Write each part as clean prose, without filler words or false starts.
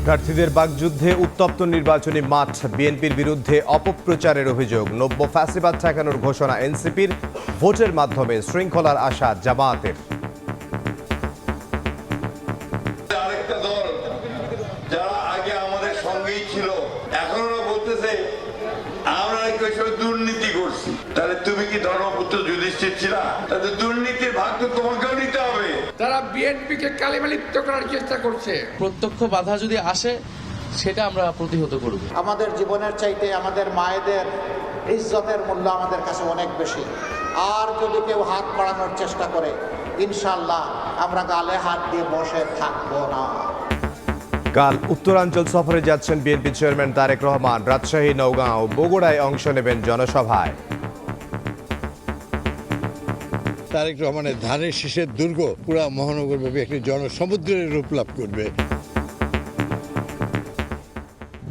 প্রার্থীদের বাকযুদ্ধে উত্তপ্ত নির্বাচনী মাঠ, বিএনপির বিরুদ্ধে অপপ্রচারের অভিযোগ, নব্য ফ্যাসিবাদ ঠেকানোর ঘোষণা এনসিপির, ভোটের মাধ্যমে শৃঙ্খলার আশা জামায়াতের। আরেকটা দল যারা আগে আমাদের সঙ্গেই ছিল এখন ওরা বলতেছে আমরা নাকি দুর্নীতি করছি। তাহলে তুমি কি ধর্মপুত্র যুধিষ্ঠির ছিলা? তাহলে দুর্নীতির ভাগ তো তোমাকেও নিতে হবে। তারা বিএনপিকে কালিমালিপ্ত করার চেষ্টা করছে। প্রত্যক্ষ বাধা যদি আসে সেটা আমরা প্রতিহত করব। আমাদের জীবনের চাইতে আমাদের মায়েদের ইজ্জতের মূল্য আমাদের কাছে অনেক বেশি। আর যদি কেউ হাত বাড়ানোর চেষ্টা করে, ইনশাল্লাহ আমরা গালে হাত দিয়ে বসে থাকবো না। কাল উত্তরাঞ্চল সফরে যাচ্ছেন বিএনপি চেয়ারম্যান তারেক রহমান। রাজশাহী, নওগাঁ ও বগুড়ায় অংশ নেবেন জনসভায়। তারেক রহমানের ধানের শীষের দুর্গ পুরা মহানগরব্যাপী একটি জনসমুদ্রের রূপ লাভ করবে।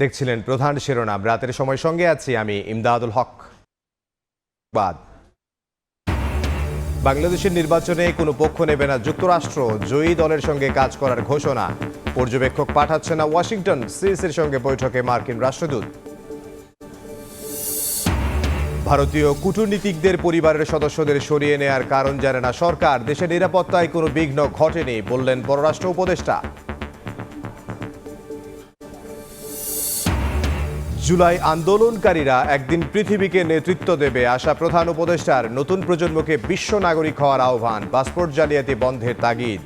দেখছিলেন প্রধান শিরোনাম। রাতের সময় সঙ্গে আছি আমি ইমদাদুল হক। বাংলাদেশের নির্বাচনে কোনো পক্ষ নেবে না যুক্তরাষ্ট্র, জয়ী দলের সঙ্গে কাজ করার ঘোষণা। পর্যবেক্ষক পাঠাচ্ছে না ওয়াশিংটন, সিসির সঙ্গে বৈঠকে মার্কিন রাষ্ট্রদূত। ভারতীয় কূটনীতিকদের পরিবারের সদস্যদের সরিয়ে নেয়ার কারণ জানে না সরকার, দেশের নিরাপত্তায় কোনো বিঘ্ন ঘটেনি বললেন পররাষ্ট্র উপদেষ্টা। জুলাই আন্দোলনকারীরা একদিন পৃথিবীকে নেতৃত্ব দেবে আশা প্রধান উপদেষ্টার। নতুন প্রজন্মকে বিশ্ব নাগরিক হওয়ার আহ্বান, পাসপোর্ট জালিয়াতি বন্ধের তাগিদ।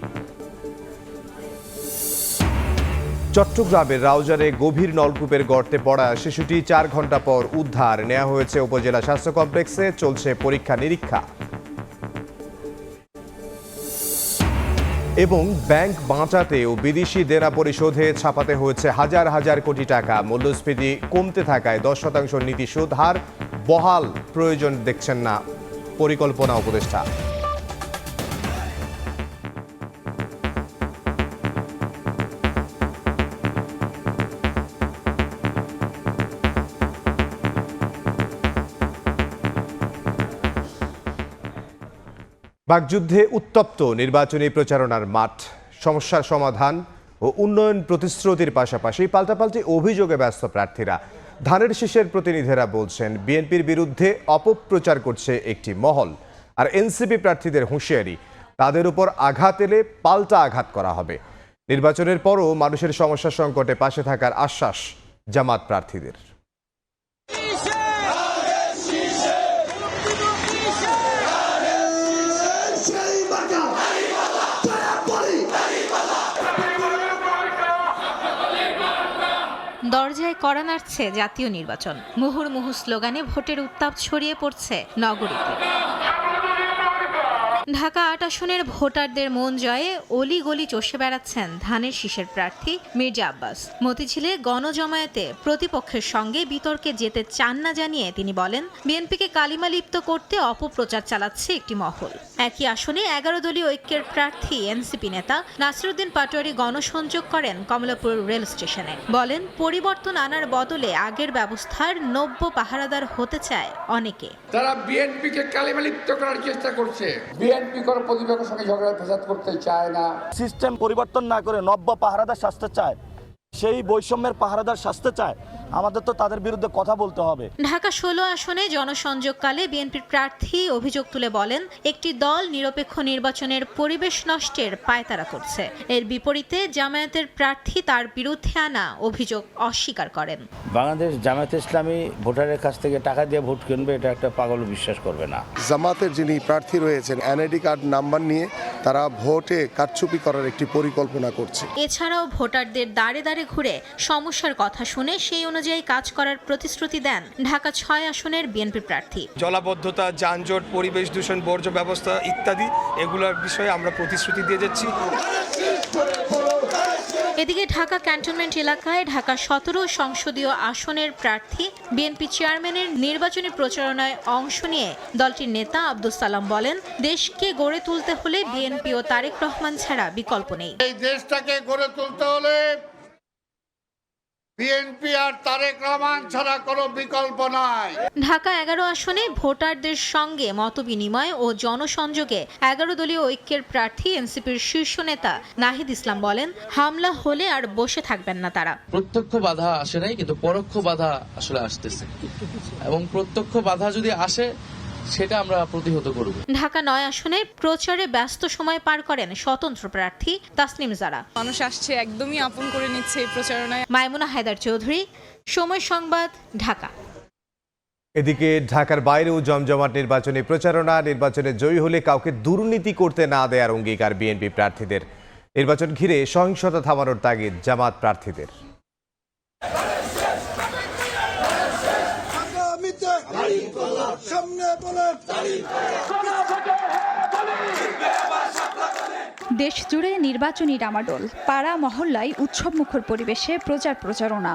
চট্টগ্রামের রাউজানে গভীর নলকূপের গর্তে পড়া শিশুটি 4 ঘন্টা পর উদ্ধার, নেওয়া হয়েছে উপজেলা স্বাস্থ্য কমপ্লেক্সে, চলছে পরীক্ষা নিরীক্ষা। এবং ব্যাংক বাঁচাতে ও বিদেশি দেনা পরিশোধে ছাপাতে হয়েছে হাজার হাজার কোটি টাকা। মূল্যস্ফীতি কমতে থাকায় 10% নীতি সুদ হার বহাল, প্রয়োজন দেখছেন না পরিকল্পনা উপদেষ্টা। বাকযুদ্ধে উত্তপ্ত নির্বাচনী প্রচারণার মাঠ, সমস্যার সমাধান ও উন্নয়ন প্রতিশ্রুতির পাশাপাশি পাল্টাপাল্টি অভিযোগে ব্যস্ত প্রার্থীরা। ধানের শীষের প্রতিনিধিরা বলছেন বিএনপির বিরুদ্ধে অপপ্রচার করছে একটি মহল, আর এনসিপি প্রার্থীদের হুঁশিয়ারি, তাদের উপর আঘাত এলে পাল্টা আঘাত করা হবে। নির্বাচনের পরও মানুষের সমস্যা সংকটে পাশে থাকার আশ্বাস জামাত প্রার্থীদের। দরজায় কড়া নাড়ছে জাতীয় নির্বাচন, মুহুর্মুহু স্লোগানে ভোটের উত্তাপ ছড়িয়ে পড়ছে নগরীতে। ঢাকা ৮ আসনের ভোটারদের মন জয়ে অলি গলি চষে বেড়াচ্ছেন ধানের শীষের প্রার্থী মির্জা আব্বাস। মতিঝিলে গণজমায়েতে প্রতিপক্ষের সঙ্গে বিতর্কে যেতে চান না জানিয়ে তিনি বলেন, বিএনপিকে কালিমালিপ্ত করতে অপপ্রচার চালাচ্ছে একটি মহল। একই আসনে 11 দলীয় ঐক্যের প্রার্থী এনসিপি নেতা নাসিরউদ্দিন পাটোয়ারি গণসংযোগ করেন কমলাপুর রেল স্টেশনে। বলেন, পরিবর্তন আনার বদলে আগের ব্যবস্থার নব্য পাহারাদার হতে চায় অনেকে। তারা বিএনপিকে কালিমালিপ্ত করার চেষ্টা করছে। বিএনপি কোনো প্রতিপক্ষের সঙ্গে ঝগড়া ফেসাদ করতে চায় না। সিস্টেম পরিবর্তন না করে নব্য পাহারাদার শাস্তি চায়, সেই বৈষম্যের পাহারাদার শাস্তি চায়। আমাদের তো তাদের বিরুদ্ধে কথা বলতে হবে। ঢাকা 16 আসনে জনসংযোগকালে বিএনপির প্রার্থী অভিযোগ তুলে বলেন, একটি দল নিরপেক্ষ নির্বাচনের পরিবেশ নষ্টের পায়তারা করছে। এর বিপরীতে জামায়াতের প্রার্থী তার বিরুদ্ধে আনা অভিযোগ অস্বীকার করেন। বাংলাদেশ জামায়াতে ইসলামী ভোটারের কাছ থেকে টাকা দিয়ে ভোট কিনবে, এটা একটা পাগল বিশ্বাস করবে না। জামাতের যিনি প্রার্থী রয়েছেন, এনআইডি কার্ড নাম্বার নিয়ে তারা ভোটে কারচুপি করার একটি পরিকল্পনা করছে। এছাড়াও ভোটারদের দাঁড়ে দাঁড়ে ঘুরে সমস্যার কথা শুনে সেই অনুযায়ী কাজ করার প্রতিশ্রুতি দেন ঢাকা 6 আসনের বিএনপি প্রার্থী। জলাবদ্ধতা, যানজট, পরিবেশ দূষণ, বর্জ্য ব্যবস্থা ইত্যাদি এগুলোর বিষয়ে আমরা প্রতিশ্রুতি দিয়ে যাচ্ছি। এদিকে ঢাকা ক্যান্টনমেন্ট এলাকায় ঢাকা 17 সংসদীয় আসনের প্রার্থী বিএনপি চেয়ারম্যানের নির্বাচনী প্রচারণায় অংশ নিয়ে দলটির নেতা আব্দুস সালাম বলেন, দেশকে গড়ে তুলতে হলে বিএনপি ও তারেক রহমান ছাড়া বিকল্প নেই। এই দেশটাকে গড়ে তুলতে হলে বিএনপি আর তারেক রহমান ছাড়া কোনো বিকল্প নাই। ঢাকা 11 আসনে ভোটারদের সঙ্গে মতবিনিময় ও জনসংযোগে 11 দলীয় ঐক্যের প্রার্থী এনসিপির শীর্ষ নেতা নাহিদ ইসলাম বলেন, হামলা হলে আর বসে থাকবেন না তারা। প্রত্যক্ষ বাধা আসে নাই, কিন্তু পরোক্ষ বাধা আসলে আসতেছে, এবং প্রত্যক্ষ বাধা যদি আসে সেটা আমরা প্রতিহত করব। ঢাকা 9 আসনে প্রচারে ব্যস্ত সময় পার করেন স্বতন্ত্র প্রার্থী তাসনিম জারা। মানুষ আসছে, একদমই আপন করে নিচ্ছে এই প্রচারণায়। মাইমুনা হায়দার চৌধুরী, সময় সংবাদ, ঢাকা। এদিকে ঢাকার বাইরেও জমজমাট নির্বাচনী প্রচারণা। নির্বাচনে জয়ী হলে কাউকে দুর্নীতি করতে না দেওয়ার অঙ্গীকার বিএনপি প্রার্থীদের। নির্বাচন ঘিরে সহিংসতা থামানোর তাগিদ জামাত প্রার্থীদের। দেশ জুড়ে নির্বাচনী ডামাডোল, পাড়া মহল্লায় উৎসবমুখর পরিবেশে প্রচারণা।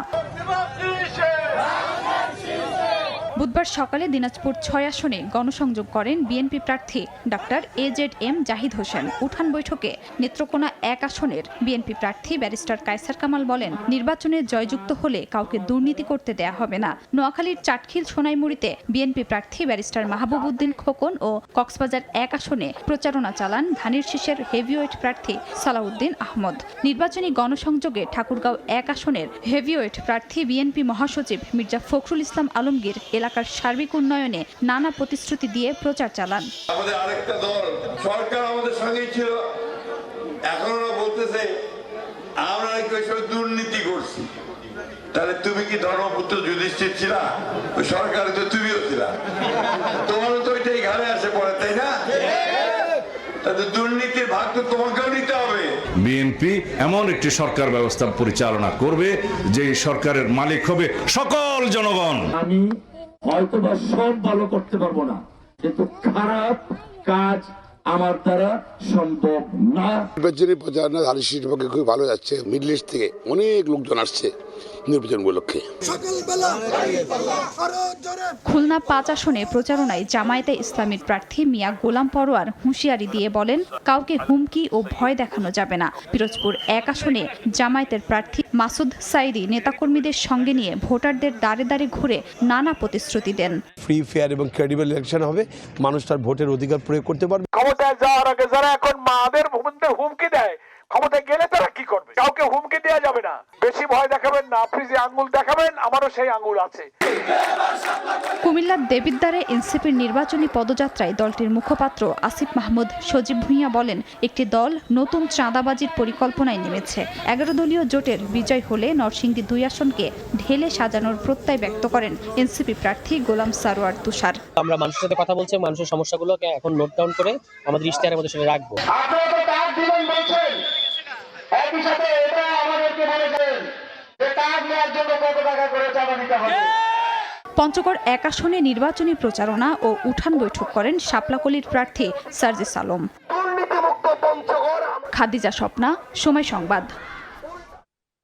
বুধবার সকালে দিনাজপুর 6 আসনে গণসংযোগ করেন বিএনপি প্রার্থী ডক্টর AZM জাহিদ হোসেন। উঠান বৈঠকে নেত্রকোনা 1 আসনের বিএনপি প্রার্থী ব্যারিস্টার কায়সার কামাল বলেন, নির্বাচনে জয়যুক্ত হলে কাউকে দুর্নীতি করতে দেয়া হবে না। নোয়াখালীর চাটখিল সোনাইমুড়িতে বিএনপি প্রার্থী ব্যারিস্টার মাহবুব উদ্দিন খোকন ও কক্সবাজার 1 আসনে প্রচারণা চালান ধানের শীষের হেভিওয়েট প্রার্থী সালাউদ্দিন আহমদ। নির্বাচনী গণসংযোগে ঠাকুরগাঁও 1 আসনের হেভিওয়েট প্রার্থী বিএনপি মহাসচিব মির্জা ফখরুল ইসলাম আলমগীর এলাকার সার্বিক উন্নয়নে নানা প্রতিশ্রুতি দিয়ে প্রচার চালান। আমাদের আরেকটা দল সরকার আমাদের সঙ্গেই ছিল, এখন ওরা বলতেছে আমরা নাকি ওই সব দুর্নীতি করছি। তাহলে তুমি কি ধর্মপুত্র যুধিষ্ঠির ছিলা? ওই সরকারে তো তুমিও ছিলা, তোমারও তো ওইটাই ঘাড়ে আসে পড়ে, তাই না? তাহলে দুর্নীতির ভাগ তো তোমাকেও নিতে হবে। বিএনপি এমন একটি সরকার ব্যবস্থা পরিচালনা করবে যে সরকারের মালিক হবে সকল জনগণ। আমি হয়তোবা সব ভালো করতে পারবো না, কিন্তু খারাপ কাজ আমার দ্বারা সম্ভব না। নির্বাচনী প্রচারণা ধানের শীষের পক্ষে খুব ভালো যাচ্ছে। মিডল ইস্ট থেকে অনেক লোকজন আসছে নির্বাচন উপলক্ষে। খুলনা 5 আসনে প্রচারণায় জামায়াতে ইসলামীর প্রার্থী মিয়া গোলাম পরোয়ার হুঁশিয়ারি দিয়ে বলেন, কাউকে হুমকি ও ভয় দেখানো যাবে না। পিরোজপুর 1 আসনে জামায়াতের প্রার্থী মাসুদ সাইদি নেতাকর্মীদের সঙ্গে নিয়ে ভোটারদের দাঁড়ে দাঁড়ে ঘুরে নানা প্রতিশ্রুতি দেন। ফ্রি ফেয়ার এবং ক্রেডিবল ইলেকশন হবে, মানুষ তার ভোটের অধিকার প্রয়োগ করতে পারবে। ক্ষমতায় যাওয়ার আগে যারা এখন মাদের হুমকি দেয়, ক্ষমতায় গেলে তারা কি করবে? কাউকে হুমকি দেওয়া যাবে না। বেশি ভয় দেখাবেন না, আপনি যে আঙ্গুল দেখাবেন আমারও সেই আঙ্গুল আছে। কুমিল্লার দেবিদ্বারে এনসিপির নির্বাচনী পদযাত্রায় দলটির মুখপাত্র আসিফ মাহমুদ সজীব ভুঁইয়া বলেন, একটি দল নতুন চাঁদাবাজির পরিকল্পনায় নেমেছে। 11 দলীয় জোটের বিজয় হলে নরসিংদী 2 আসনকে ঢেলে সাজানোর প্রত্যয় ব্যক্ত করেন এনসিপি প্রার্থী গোলাম সারোয়ার তুষার। আমরা মানুষের সাথে কথা বলছি, মানুষের সমস্যাগুলোকে এখন নোট ডাউন করে আমাদের ইশতেহারের মধ্যে সেটা রাখবো। একই সাথে এটা আমাদেরকে বলেছেন যে কাজ নেওয়ার জন্য কত টাকা করে চাঁদা দিতে হবে। পঞ্চগড় 1 আসনে নির্বাচনী প্রচারণা ও উঠান বৈঠক করেন শাপলাকলির প্রার্থী সার্জিস আলম। খাদিজা স্বপ্না, সময় সংবাদ।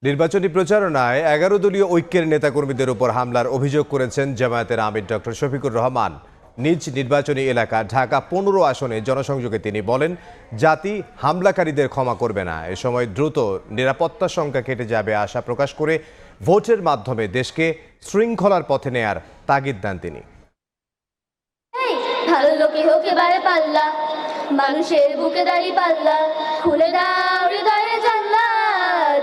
নির্বাচনী প্রচারণায় 11 দলীয় ঐক্যের নেতাকর্মীদের উপর হামলার অভিযোগ করেছেন জামায়াতের আমির ডক্টর শফিকুর রহমান। নিজ নির্বাচনী এলাকা ঢাকা 15 আসনে জনসংযোগে তিনি বলেন, জাতি হামলাকারীদের ক্ষমা করবে না। এ সময় দ্রুত নিরাপত্তা সংখ্যা কেটে যাবে আশা প্রকাশ করে ভোটের মাধ্যমে দেশকে শৃঙ্খলার পথে নেয়ার তাগিদ দেন তিনি। ভালো লোকে হোক এবারে পাল্লা, মানুষের বুকে দাঁড়িয়ে পাল্লা, খুলে দাও হৃদয়ে জানলা,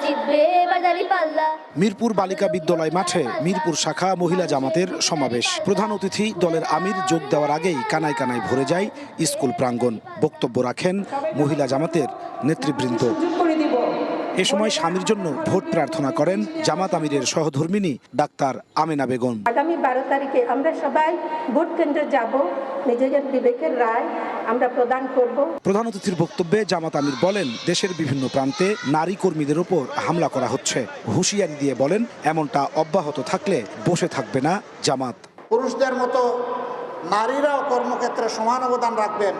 জিতবে এবার দাঁড়িয়ে পাল্লা। মিরপুর বালিকা বিদ্যালয় মাঠে মিরপুর শাখা মহিলা জামাতের সমাবেশ। প্রধান অতিথি দলের আমির যোগ দেওয়ার আগেই কানায় কানায় ভরে যায় স্কুল প্রাঙ্গণ। বক্তব্য রাখেন মহিলা জামাতের নেতৃবৃন্দ। এ সময় স্বামীর জন্য ভোট প্রার্থনা করেন জামাত আমিরের সহধর্মিনী ডাক্তার আমেনা বেগম। আগামী 12 তারিখে আমরা সবাই ভোট কেন্দ্রে যাব, নিজেদের বিবেকের রায় আমরা প্রদান করব। প্রধান অতিথির বক্তব্যে জামাত আমির বলেন, দেশের বিভিন্ন প্রান্তে নারী কর্মীদের উপর হামলা করা হচ্ছে। হুঁশিয়ারি দিয়ে বলেন, এমনটা অব্যাহত থাকলে বসে থাকবে না জামাত। পুরুষদের মতো নারীরাও কর্মক্ষেত্রে সমান অবদান রাখবেন।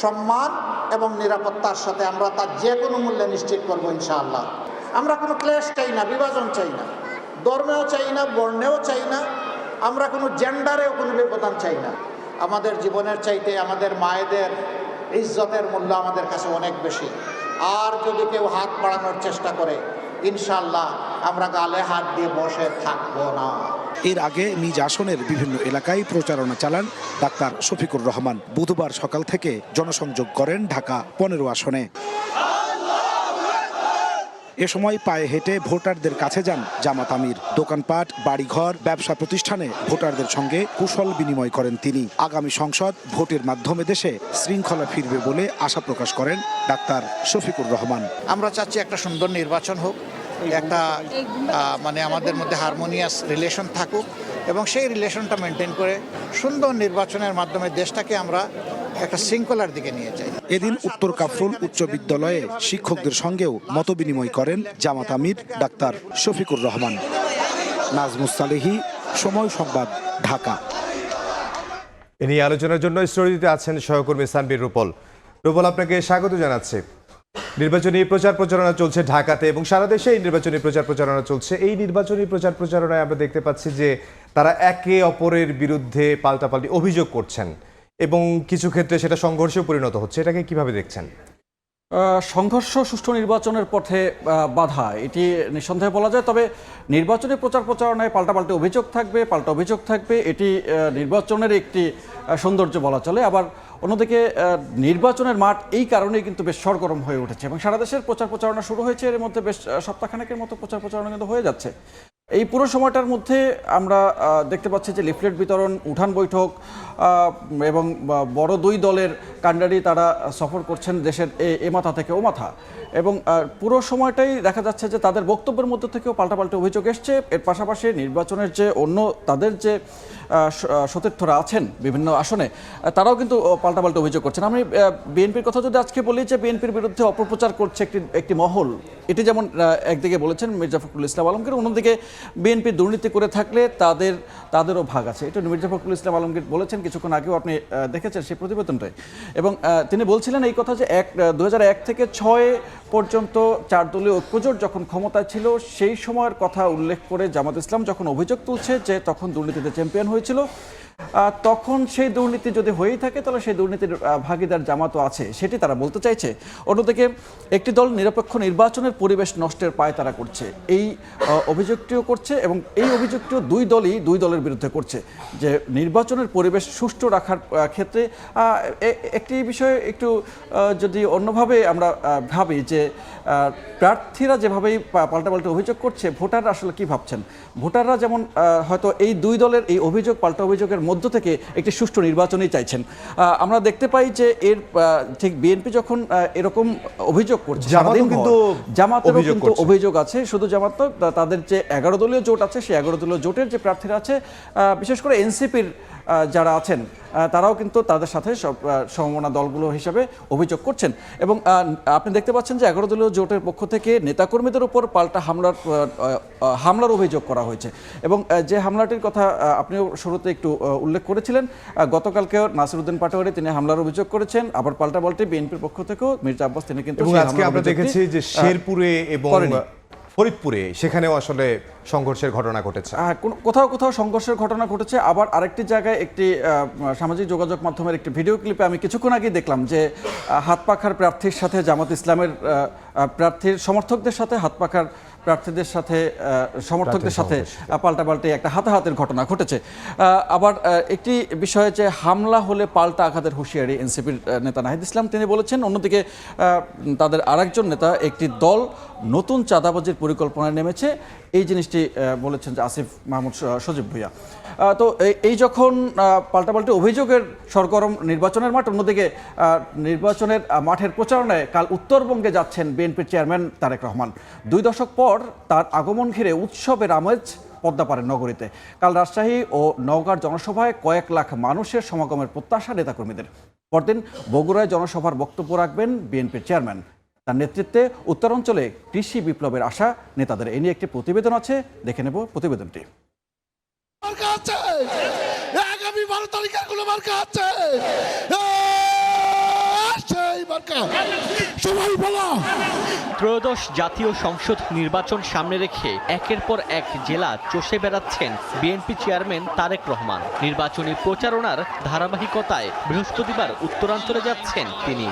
সম্মান এবং নিরাপত্তার সাথে আমরা তার যে কোনো মূল্যে নিশ্চিত করবো ইনশাআল্লাহ। আমরা কোনো ক্লেশ চাই না, বিভাজন চাই না, ধর্মেও চাই না, বর্ণেও চাই না, আমরা কোনো জেন্ডারেও কোনো ব্যবধান চাই না। আমাদের জীবনের চাইতে আমাদের মায়েদের ইজ্জতের মূল্য আমাদের কাছে অনেক বেশি। আর যদি কেউ হাত বাড়ানোর চেষ্টা করে, ইনশাআল্লাহ আমরা গালে হাত দিয়ে বসে থাকবো না। এর আগে নিজ আসনের বিভিন্ন এলাকায় প্রচারণা চালান ডাক্তার শফিকুর রহমান। বুধবার সকাল থেকে জনসংযোগ করেন ঢাকা 15 আসনে। এ সময় পায়ে হেঁটে ভোটারদের কাছে যান জামাত আমির। দোকানপাট, বাড়িঘর, ব্যবসা প্রতিষ্ঠানে ভোটারদের সঙ্গে কুশল বিনিময় করেন তিনি। আগামী সংসদ ভোটের মাধ্যমে দেশে শৃঙ্খলা ফিরবে বলে আশা প্রকাশ করেন ডাক্তার শফিকুর রহমান। আমরা চাচ্ছি একটা সুন্দর নির্বাচন হোক, একটা আমাদের মধ্যে হারমোনিয়াস রিলেশন থাকুক এবং সেই রিলেশনটা মেনটেন করে সুন্দর নির্বাচনের মাধ্যমে দেশটাকে আমরা একটা শৃঙ্খলার দিকে নিয়ে যাই। এদিন উত্তর কাফরুল উচ্চ বিদ্যালয়ে শিক্ষকদের সঙ্গেও মতবিনিময় করেন জামাত আমির ডাক্তার শফিকুর রহমান। নাজমুস সালেহী, সময় সংবাদ, ঢাকা। এ নিয়ে আলোচনার জন্য স্টুডিওতে আছেন সহকর্মী সানবীর রূপল। রূপল, আপনাকে স্বাগত জানাচ্ছি। নির্বাচনী প্রচার প্রচারণা চলছে ঢাকাতে এবং সারা দেশে এই নির্বাচনী প্রচার প্রচারণা চলছে। এই নির্বাচনী প্রচার প্রচারণায় আমরা দেখতে পাচ্ছি যে তারা একে অপরের বিরুদ্ধে পাল্টাপাল্টি অভিযোগ করছেন এবং কিছু ক্ষেত্রে সেটা সংঘর্ষে পরিণত হচ্ছে। এটাকে কিভাবে দেখছেন? সংঘর্ষ সুষ্ঠু নির্বাচনের পথে বাধা, এটি নিঃসন্দেহে বলা যায়। তবে নির্বাচনী প্রচার প্রচারণায় পাল্টাপাল্টি অভিযোগ থাকবে, এটি নির্বাচনের একটি সৌন্দর্য বলা চলে। আবার অন্যদিকে নির্বাচনের মাঠ এই কারণেই কিন্তু বেশ সরগরম হয়ে উঠেছে এবং সারা দেশের প্রচার প্রচারণা শুরু হয়েছে। এর মধ্যে বেশ সপ্তাহখানেকের মতো প্রচার প্রচারণা কিন্তু হয়ে যাচ্ছে। এই পুরো সময়টার মধ্যে আমরা দেখতে পাচ্ছি যে লিফলেট বিতরণ, উঠান বৈঠক এবং বড় দুই দলের কাণ্ডারি তারা সফর করছেন দেশের এ মাথা থেকে ও মাথা। এবং পুরো সময়টাই দেখা যাচ্ছে যে তাদের বক্তব্যের মধ্যে থেকেও পাল্টাপাল্টি অভিযোগ এসছে। এর পাশাপাশি নির্বাচনের যে অন্য তাদের যে সতীর্থরা আছেন বিভিন্ন আসনে, তারাও কিন্তু পাল্টাপাল্টি অভিযোগ করছেন। আমি বিএনপির কথা যদি আজকে বলি যে বিএনপির বিরুদ্ধে অপপ্রচার করছে একটি মহল, এটি যেমন একদিকে বলেছেন মির্জা ফখরুল ইসলাম আলমগীর, অন্যদিকে বিএনপি দুর্নীতি করে থাকলে তাদেরও ভাগ আছে, এটা মির্জা ফখরুল ইসলাম আলমগীর বলেছেন। কিছুক্ষণ আগেও আপনি দেখেছেন সেই প্রতিবেদনটাই। এবং তিনি বলছিলেন এই কথা যে 2001 থেকে 6 পর্যন্ত 4 দলীয় ঐক্যজোট যখন ক্ষমতায় ছিল সেই সময়ের কথা উল্লেখ করে জামাত ইসলাম যখন অভিযোগ তুলছে যে তখন দুর্নীতিতে চ্যাম্পিয়ন হয়েছিল, তখন সেই দুর্নীতি যদি হয়েই থাকে তাহলে সেই দুর্নীতির ভাগিদার জামাতও আছে, সেটি তারা বলতে চাইছে। অন্যদিকে একটি দল নিরপেক্ষ নির্বাচনের পরিবেশ নষ্টের পায় তারা করছে, এই অভিযোগটিও করছে এবং এই অভিযোগটিও দুই দলের বিরুদ্ধে করছে যে নির্বাচনের পরিবেশ সুষ্ঠু রাখার ক্ষেত্রে একটি বিষয় একটু যদি অন্যভাবে আমরা ভাবি যে প্রার্থীরা যেভাবেই পাল্টাপাল্টি অভিযোগ করছে, ভোটাররা আসলে কি ভাবছেন? ভোটাররা যেমন হয়তো এই দুই দলের এই অভিযোগ পাল্টা অভিযোগের মধ্য থেকে একটি সুষ্ঠু নির্বাচনই চাইছেন। আমরা দেখতে পাই যে এর ঠিক বিএনপি যখন এরকম অভিযোগ করছে, জামাতেরও কিন্তু অভিযোগ আছে। শুধু জামাত তো, তাদের যে 11 দলীয় জোট আছে সেই 11 দলীয় জোটের যে প্রার্থীরা আছে, বিশেষ করে এনসিপির যারা আছেন তারাও কিন্তু তাদের সাথে সমমনা দলগুলো হিসেবে অভিযোগ করছেন। এবং আপনি দেখতে পাচ্ছেন যে 11 দলীয় জোটের পক্ষ থেকে নেতাকর্মীদের উপর পাল্টা হামলার অভিযোগ করা হয়েছে। এবং যে হামলাটির কথা আপনিও শুরুতে একটু উল্লেখ করেছিলেন, গতকালকেও নাসিরউদ্দিন পাটোয়ারি তিনি হামলার অভিযোগ করেছেন। আবার পাল্টাপাল্টি বিএনপির পক্ষ থেকেও মির্জা আব্বাস তিনি কিন্তু আমরা দেখেছি যে শেরপুরে এবং ফরিদপুরে সেখানেও আসলে সংঘর্ষের ঘটনা ঘটেছে। কোথাও সংঘর্ষের ঘটনা ঘটেছে। আবার আরেকটি জায়গায় একটি সামাজিক যোগাযোগ মাধ্যমের একটি ভিডিও ক্লিপে আমি কিছুক্ষণ আগে দেখলাম যে হাতপাখার প্রার্থীর সাথে জামাত ইসলামের প্রার্থীর সমর্থকদের সাথে হাতপাখার প্রার্থীদের সাথে সমর্থকদের সাথে পাল্টাপাল্টি একটা হাতাহাতের ঘটনা ঘটেছে। আবার একটি বিষয়ে যে হামলা হলে পাল্টা আঘাতের হুঁশিয়ারি এনসিপির নেতা নাহিদ ইসলাম তিনি বলেছেন। অন্যদিকে তাদের আরেকজন নেতা একটি দল নতুন চাঁদাবাজির পরিকল্পনায় নেমেছে, এই জিনিসটি বলেছেন যে আসিফ মাহমুদ সজীব ভুঁইয়া। তো এই যখন পাল্টাপাল্টি অভিযোগের সরগরম নির্বাচনের মাঠ, অন্যদিকে নির্বাচনের মাঠের প্রচারণায় কাল উত্তরবঙ্গে যাচ্ছেন বিএনপির চেয়ারম্যান তারেক রহমান। 2 দশক পর তার আগমন ঘিরে উৎসবের আমেজ পদ্মাপাড়ের নগরীতে। কাল রাজশাহী ও নওগাঁর জনসভায় কয়েক লাখ মানুষের সমাগমের প্রত্যাশা নেতাকর্মীদের। পরদিন বগুড়ায় জনসভার বক্তব্য রাখবেন বিএনপির চেয়ারম্যান। তার নেতৃত্বে উত্তরাঞ্চলে কৃষি বিপ্লবের আশা নেতাদের। এ নিয়ে একটি প্রতিবেদন আছে, দেখে নেব প্রতিবেদনটি। আগামী 12 তারিখের গুলো মার্কা আছে। ত্রয়োদশ জাতীয় সংসদ নির্বাচন সামনে রেখে একের পর এক জেলা চষে বেড়াচ্ছেন বিএনপি চেয়ারম্যান তারেক রহমান। নির্বাচনী প্রচারণার ধারাবাহিকতায় বৃহস্পতিবার উত্তরাঞ্চলে যাচ্ছেন তিনি।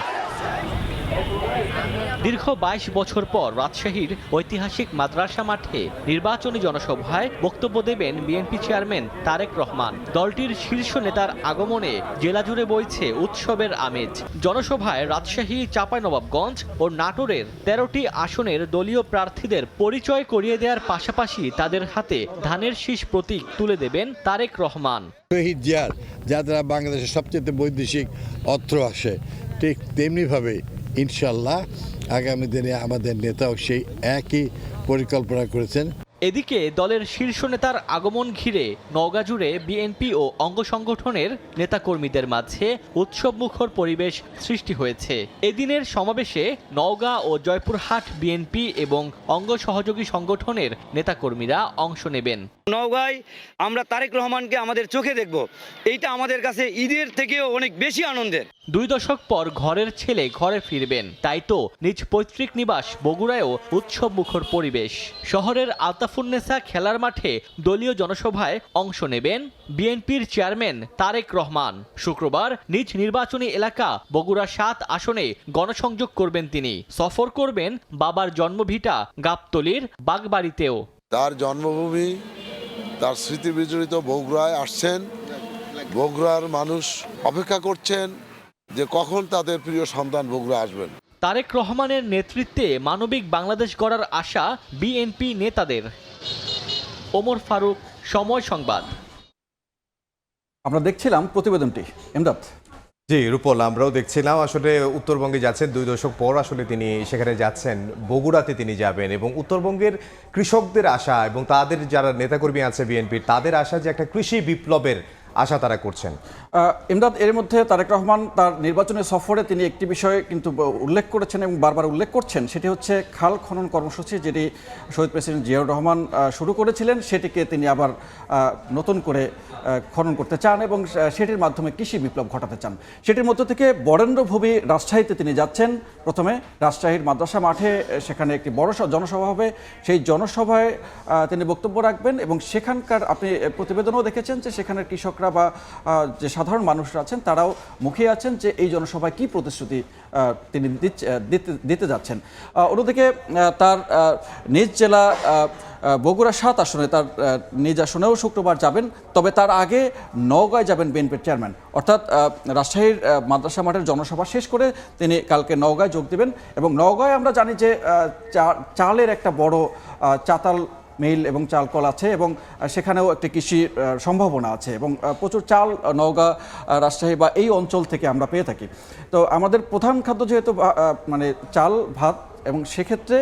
দীর্ঘ ২২ বছর পর রাজশাহীর ঐতিহাসিক মাদ্রাসা মাঠে নির্বাচনী জনসভায় বক্তব্য দেবেন বিএনপি চেয়ারম্যান তারেক রহমান। দলটির শীর্ষ নেতার আগমনে জেলা জুড়ে বইছে উৎসবের আমেজ। জনসভায় রাজশাহী, চাঁপাইনবাবগঞ্জ ও নাটোরের ১৩টি আসনের দলীয় প্রার্থীদের পরিচয় করিয়ে দেওয়ার পাশাপাশি তাদের হাতে ধানের শীষ প্রতীক তুলে দেবেন তারেক রহমান। শহীদ জিয়ার যা দ্বারা বাংলাদেশের সবচেয়ে বৈদেশিক অর্থ আসে, ঠিক তেমনিভাবে ইনশাল্লাহ আগামী দিনে আমাদের নেতাও সেই একই পরিকল্পনা করেছেন। এদিকে দলের শীর্ষ নেতার আগমন ঘিরে নওগাঁ জুড়ে বিএনপি ও অঙ্গ সংগঠনের নেতাকর্মীদের মাঝে উৎসবমুখর পরিবেশ সৃষ্টি হয়েছে। এদিনের সমাবেশে নওগাঁ ও জয়পুরহাট বিএনপি এবং অঙ্গ সহযোগী সংগঠনের নেতাকর্মীরা অংশ নেবেন। নওগাঁয় আমরা তারেক রহমানকে আমাদের চোখে দেখব, এইটা আমাদের কাছে ঈদের থেকেও অনেক বেশি আনন্দের। 2 দশক পর ঘরের ছেলে ঘরে ফিরবেন, তাই তো নিজ পৈতৃক নিবাস বগুড়ায়ও উৎসব মুখর পরিবেশ। শহরের আলতাফুন্নেসা খেলার মাঠে দলীয় জনসভায় অংশ নেবেন বিএনপির চেয়ারম্যান তারেক রহমান। শুক্রবার নিজ নির্বাচনী এলাকা বগুড়া 7 আসনে গণসংযোগ করবেন তিনি। সফর করবেন বাবার জন্মভিটা গাবতলীর বাগবাড়িতেও। তার জন্মভূমি, তার স্মৃতি বিজড়িত বগুড়ায় আসছেন। বগুড়ার মানুষ অপেক্ষা করছেন যে কখন তাদের প্রিয় সন্তান বগুড়া আসবেন। তারেক রহমানের নেতৃত্বে মানবিক বাংলাদেশ গড়ার আশা বিএনপি নেতাদের। ওমর ফারুক, সময় সংবাদ। আমরা দেখছিলাম প্রতিবেদনটি। এমদাদ। জি রূপল, আমরাও দেখছিলাম। আসলে উত্তরবঙ্গে যাচ্ছেন 2 দশক পর, আসলে তিনি সেখানে যাচ্ছেন, বগুড়াতে তিনি যাবেন এবং উত্তরবঙ্গের কৃষকদের আশা এবং তাদের যারা নেতাকর্মী আছে বিএনপির, তাদের আশা যে একটা কৃষি বিপ্লবের আশা তারা করছেন। ইমদাদ, এর মধ্যে তারেক রহমান তার নির্বাচনী সফরে তিনি একটি বিষয়ে কিন্তু উল্লেখ করেছেন এবং বারবার উল্লেখ করছেন, সেটি হচ্ছে খাল খনন কর্মসূচি, যেটি শহীদ প্রেসিডেন্ট জিয়াউর রহমান শুরু করেছিলেন, সেটিকে তিনি আবার নতুন করে খনন করতে চান এবং সেটির মাধ্যমে কৃষি বিপ্লব ঘটাতে চান। সেটির মধ্য থেকে বরেন্দ্রভূমি রাজশাহীতে তিনি যাচ্ছেন। প্রথমে রাজশাহীর মাদ্রাসা মাঠে সেখানে একটি বড় জনসভা হবে, সেই জনসভায় তিনি বক্তব্য রাখবেন এবং সেখানকার আপনি প্রতিবেদনও দেখেছেন যে সেখানের কৃষকরা বা যে সাধারণ মানুষরা আছেন তারাও মুখিয়ে আছেন যে এই জনসভায় কী প্রতিশ্রুতি তিনি দিতে যাচ্ছেন। অন্যদিকে তার নিজ জেলা বগুড়া 7 আসনে তার নিজ আসনেও শুক্রবার যাবেন, তবে তার আগে নওগাঁয় যাবেন বিএনপির চেয়ারম্যান, অর্থাৎ রাজশাহীর মাদ্রাসা মাঠের জনসভা শেষ করে তিনি কালকে নওগাঁয় যোগ দেবেন। এবং নওগাঁয় আমরা জানি যে চালের একটা বড় চাতাল মিল এবং চাল কল আছে এবং সেখানেও একটি কৃষি সম্ভাবনা আছে এবং প্রচুর চাল নওগাঁ, রাজশাহী বা এই অঞ্চল থেকে আমরা পেয়ে থাকি। তো আমাদের প্রধান খাদ্য যেহেতু মানে চাল ভাত, এবং সেক্ষেত্রে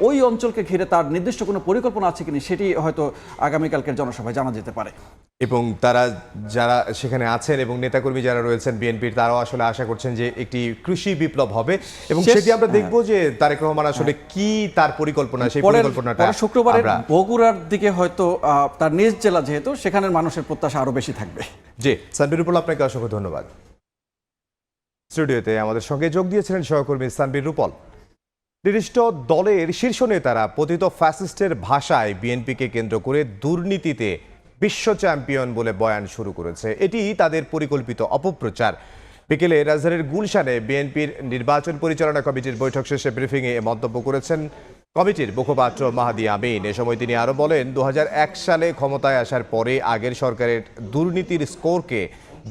ওই অঞ্চলকে ঘিরে তার নির্দিষ্ট কোনো পরিকল্পনা আছে কিনা সেটি হয়তো আগামীকালকের জনসভায় জানা যেতে পারে। এবং তারা যারা সেখানে আছেন এবং নেতাকর্মী যারা রয়েছেন বিএনপির, তারাও আসলে আশা করছেন যে একটি কৃষি বিপ্লব হবে এবং সেটি আমরা দেখব যে তারেক রহমান আসলে কি তার পরিকল্পনা, সেই পরিকল্পনাটা শুক্রবারের বগুড়ার দিকে হয়তো তার নিজ জেলা যেহেতু সেখানের মানুষের প্রত্যাশা আরো বেশি থাকবে। জি সানবীর রূপল, আপনাকে অসংখ্য ধন্যবাদ। স্টুডিওতে আমাদের সঙ্গে যোগ দিয়েছিলেন সহকর্মী সানবীর রূপল। নির্দিষ্ট দলের শীর্ষ নেতারা পতিত ফ্যাসিস্টের ভাষায় বিএনপিকে কেন্দ্র করে দুর্নীতিতে বিশ্ব চ্যাম্পিয়ন বলে বয়ান শুরু করেছে। এটি তাদের পরিকল্পিত অপপ্রচার। বিকেলে রাজধানীর গুলশানে বিএনপির নির্বাচন পরিচালনা কমিটির বৈঠক শেষে ব্রিফিংয়ে মন্তব্য করেছেন কমিটির মুখপাত্র মাহাদি আমিন। এ সময় তিনি আরও বলেন, 2001 সালে ক্ষমতায় আসার পরে আগের সরকারের দুর্নীতির স্কোরকে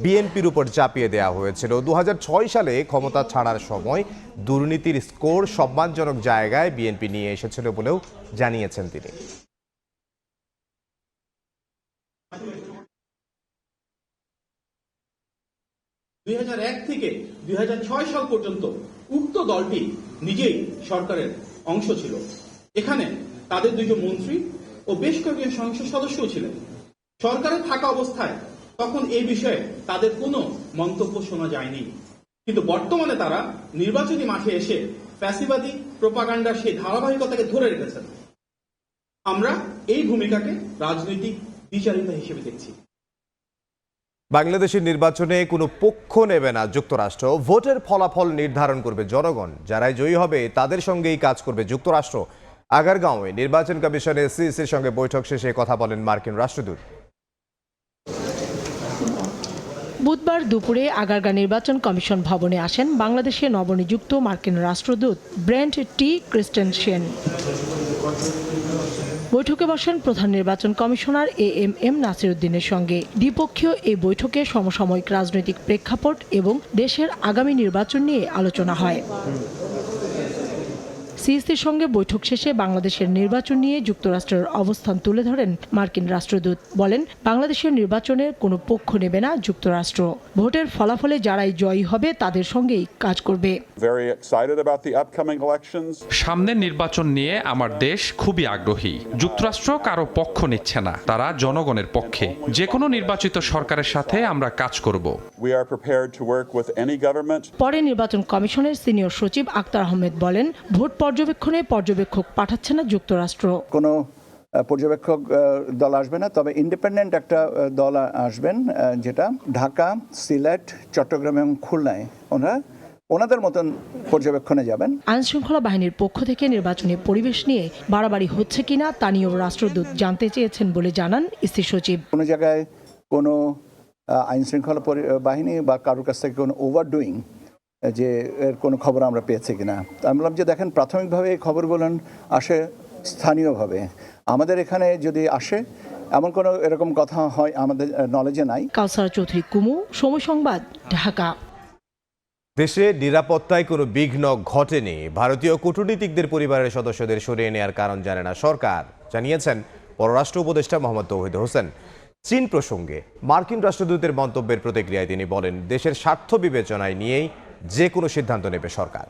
বিএনপির উপর চাপিয়ে দেওয়া হয়েছিল। 2006 সালে ক্ষমতা ছাড়ার সময় দুর্নীতির স্কোর সম্মানজনক জায়গায় বিএনপি নিয়ে এসেছিল বলেও জানিয়েছেন তিনি। 2001 থেকে 2006 সাল পর্যন্ত উক্ত দলটি নিজেই সরকারের অংশ ছিল। এখানে তাদের 2 মন্ত্রী ও বেশ কয়েকজন সংসদ সদস্যও ছিলেন। সরকারে থাকা অবস্থায় তখন এই বিষয়ে তাদের কোনো মন্তব্য শোনা যায়নি, কিন্তু বর্তমানে তারা নির্বাচনী মাঠে এসে ফ্যাসিবাদী প্রোপাগান্ডার সেই ধারাবাহিকতাকে ধরে রেখেছেন। আমরা এই ভূমিকাকে রাজনৈতিক বিচারিতা হিসেবে দেখছি। বাংলাদেশের নির্বাচনে কোনো পক্ষ নেবে না যুক্তরাষ্ট্র। ভোটের ফলাফল নির্ধারণ করবে জনগণ, যারাই জয়ী হবে তাদের সঙ্গেই কাজ করবে যুক্তরাষ্ট্র। আগারগাঁওয়ে নির্বাচন কমিশনের সিইসির সঙ্গে বৈঠক শেষে কথা বলেন মার্কিন রাষ্ট্রদূত। বুধবার দুপুরে আগারগাঁ নির্বাচন কমিশন ভবনে আসেন বাংলাদেশে নবনিযুক্ত মার্কিন রাষ্ট্রদূত ব্রেন্ট টি ক্রিস্টেনসেন। বৈঠকে বসেন প্রধান নির্বাচন কমিশনার এএমএম নাসির উদ্দিনের সঙ্গে। দ্বিপক্ষীয় এই বৈঠকে সমসাময়িক রাজনৈতিক প্রেক্ষাপট এবং দেশের আগামী নির্বাচন নিয়ে আলোচনা হয়। সিইসির সঙ্গে বৈঠক শেষে বাংলাদেশের নির্বাচন নিয়ে যুক্তরাষ্ট্রের অবস্থান তুলে ধরেন মার্কিন রাষ্ট্রদূত। বলেন, বাংলাদেশের নির্বাচনের কোনো পক্ষ নেবে না যুক্তরাষ্ট্র। ভোটের ফলাফলে যারাই জয়ী হবে তাদের সঙ্গেই কাজ করবে। সামনের নির্বাচন নিয়ে আমার দেশ খুবই আগ্রহী। যুক্তরাষ্ট্র কারো পক্ষ নিচ্ছে না, তারা জনগণের পক্ষে। যে কোনো নির্বাচিত সরকারের সাথে আমরা কাজ করব। পরে নির্বাচন কমিশনের সিনিয়র সচিব আক্তার আহমেদ বলেন, ভোট পর্যবেক্ষণে পর্যবেক্ষক পাঠাচ্ছে না যুক্তরাষ্ট্র। কোনো পর্যবেক্ষক দল আসবে না, তবে ইন্ডিপেন্ডেন্ট একটা দল আসবেন, যেটা ঢাকা, সিলেট, চট্টগ্রাম এবং খুলনায় ওনাদের মতন পর্যবেক্ষণে যাবেন। আইন শৃঙ্খলা বাহিনীর পক্ষ থেকে নির্বাচনী পরিবেশ নিয়ে বাড়াবাড়ি হচ্ছে কিনা তা নিয়েও রাষ্ট্রদূত জানতে চেয়েছেন বলে জানান ইসি সচিব। কোনো জায়গায় কোনো আইন শৃঙ্খলা বাহিনী বা কারোর কাছ থেকে কোনো ওভারডুইং যে এর কোনো খবর আমরা পেয়েছি কিনা। আমি বললাম যে দেখেন, প্রাথমিকভাবে এই খবরগুলো আসে স্থানীয়ভাবে। আমাদের এখানে যদি আসে এমন কোনো এরকম কথা হয় আমাদের নলেজে নাই। কাউসার চৌধুরী কুমু, সময় সংবাদ, ঢাকা। দেশে নিরাপত্তায় কোনো বিঘ্ন ঘটেনি। ভারতীয় কূটনীতিকদের পরিবারের সদস্যদের সরিয়ে নেওয়ার কারণ জানে না সরকার, জানিয়েছেন পররাষ্ট্র উপদেষ্টা মোহাম্মদ তৌহিদ হোসেন। চীন প্রসঙ্গে মার্কিন রাষ্ট্রদূতের মন্তব্যের প্রতিক্রিয়ায় তিনি বলেন, দেশের স্বার্থ বিবেচনায় নিয়েই যে কোনো সিদ্ধান্ত নেবে সরকার।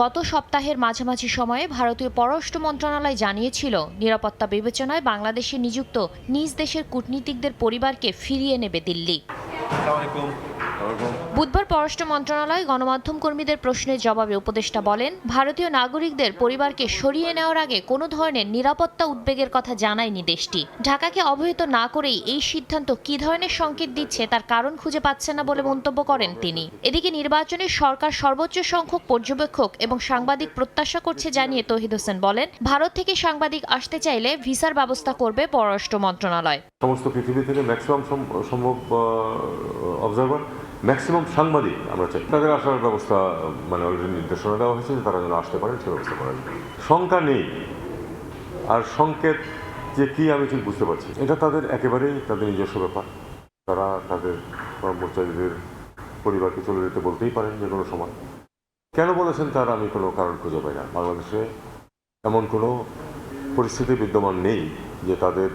গত সপ্তাহের মাঝামাঝি সময়ে ভারতীয় পররাষ্ট্র মন্ত্রণালয় জানিয়েছিল, নিরাপত্তা বিবেচনায় বাংলাদেশে নিযুক্ত নিজ দেশের কূটনীতিকদের পরিবারকে ফিরিয়ে নেবে দিল্লি। বুধবার পররাষ্ট্র মন্ত্রণালয় গণমাধ্যম কর্মীদের প্রশ্নের জবাবে উপদেষ্টা বলেন, ভারতীয় নাগরিকদের পরিবারকে সরিয়ে নেওয়ার আগে কোনো ধরনের নিরাপত্তা উদ্বেগের কথা জানায়নি দেশটি। ঢাকাকে অবহিত না করেই এই সিদ্ধান্ত কী ধরনের সংকেত দিচ্ছে তার কারণ খুঁজে পাচ্ছে না বলে মন্তব্য করেন তিনি। এদিকে নির্বাচনে সরকার সর্বোচ্চ সংখ্যক পর্যবেক্ষক এবং সাংবাদিক প্রত্যাশা করছে জানিয়ে তৌহিদ হোসেন বলেন, ভারত থেকে সাংবাদিক আসতে চাইলে ভিসার ব্যবস্থা করবে পররাষ্ট্র মন্ত্রণালয়। সমস্ত পৃথিবী থেকে ম্যাক্সিমাম সম্ভব অবজারভার, ম্যাক্সিমাম সাংবাদিক আমরা চাই। তাদের আসার ব্যবস্থা অলরেডি নির্দেশনা দেওয়া হয়েছে যে তারা যেন আসতে পারেন সে ব্যবস্থা করা যায়। শঙ্কা নেই, আর সংকেত যে কি আমি ঠিক বুঝতে পারছি। এটা তাদের একেবারেই তাদের নিজস্ব ব্যাপার। তারা তাদের কর্মচারীদের পরিবারকে চলে যেতে বলতেই পারেন যে কোনো সময়। কেন বলেছেন তার আমি কোনো কারণ খুঁজে পাই না। বাংলাদেশে এমন কোনো পরিস্থিতি বিদ্যমান নেই যে তাদের